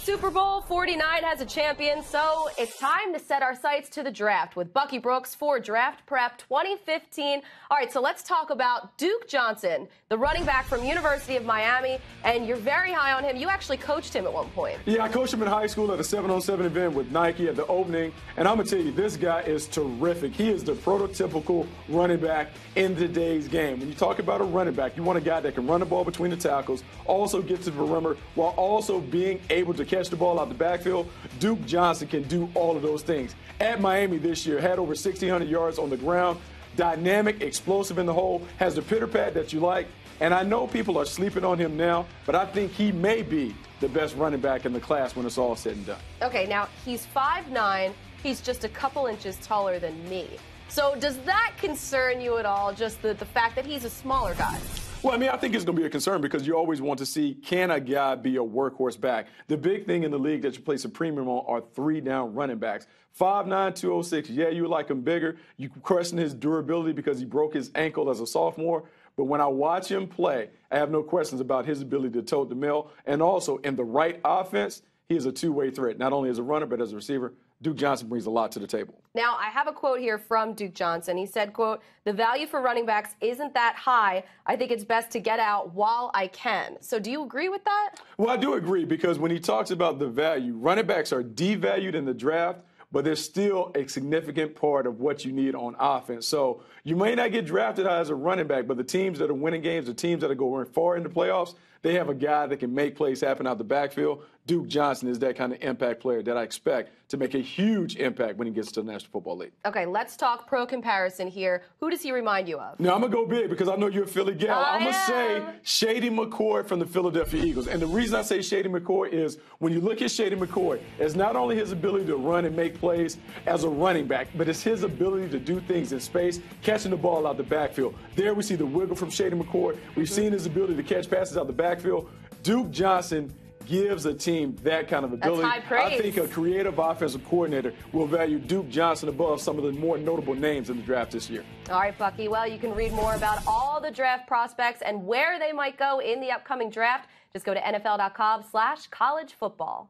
Super Bowl 49 has a champion, so it's time to set our sights to the draft with Bucky Brooks for Draft Prep 2015. All right, so let's talk about Duke Johnson, the running back from University of Miami, and you're very high on him. You actually coached him at one point. Yeah, I coached him in high school at a 7-on-7 event with Nike at the opening, and I'm going to tell you, this guy is terrific. He is the prototypical running back in today's game. When you talk about a running back, you want a guy that can run the ball between the tackles, also get to the perimeter, while also being able to catch the ball out the backfield. Duke Johnson can do all of those things. At Miami this year, had over 1,600 yards on the ground, dynamic, explosive in the hole, has the pitter-pat that you like. And I know people are sleeping on him now, but I think he may be the best running back in the class when it's all said and done. Okay, now he's 5'9". He's just a couple inches taller than me. So does that concern you at all, just the fact that he's a smaller guy? Well, I mean, I think it's going to be a concern because you always want to see, can a guy be a workhorse back? The big thing in the league that you place a premium on are three-down running backs. 5'9", 206, yeah, you like him bigger. You question his durability because he broke his ankle as a sophomore. But when I watch him play, I have no questions about his ability to tote the mail. And also, in the right offense, he is a two-way threat, not only as a runner but as a receiver. Duke Johnson brings a lot to the table. Now, I have a quote here from Duke Johnson. He said, quote, "The value for running backs isn't that high. I think it's best to get out while I can." So do you agree with that? Well, I do agree because when he talks about the value, running backs are devalued in the draft, but they're still a significant part of what you need on offense. So you may not get drafted as a running back, but the teams that are winning games, the teams that are going far in the playoffs, they have a guy that can make plays happen out the backfield. Duke Johnson is that kind of impact player that I expect to make a huge impact when he gets to the National Football League. Okay, let's talk pro comparison here. Who does he remind you of? Now, I'm going to go big because I know you're a Philly gal. I'm going to say am. Shady McCoy from the Philadelphia Eagles. And the reason I say Shady McCoy is when you look at Shady McCoy, it's not only his ability to run and make plays as a running back, but it's his ability to do things in space, catching the ball out the backfield. There we see the wiggle from Shady McCoy. We've seen his ability to catch passes out the backfield. Duke Johnson gives a team that kind of ability. That's high praise. I think a creative offensive coordinator will value Duke Johnson above some of the more notable names in the draft this year. All right, Bucky. Well, you can read more about all the draft prospects and where they might go in the upcoming draft. Just go to NFL.com/collegefootball.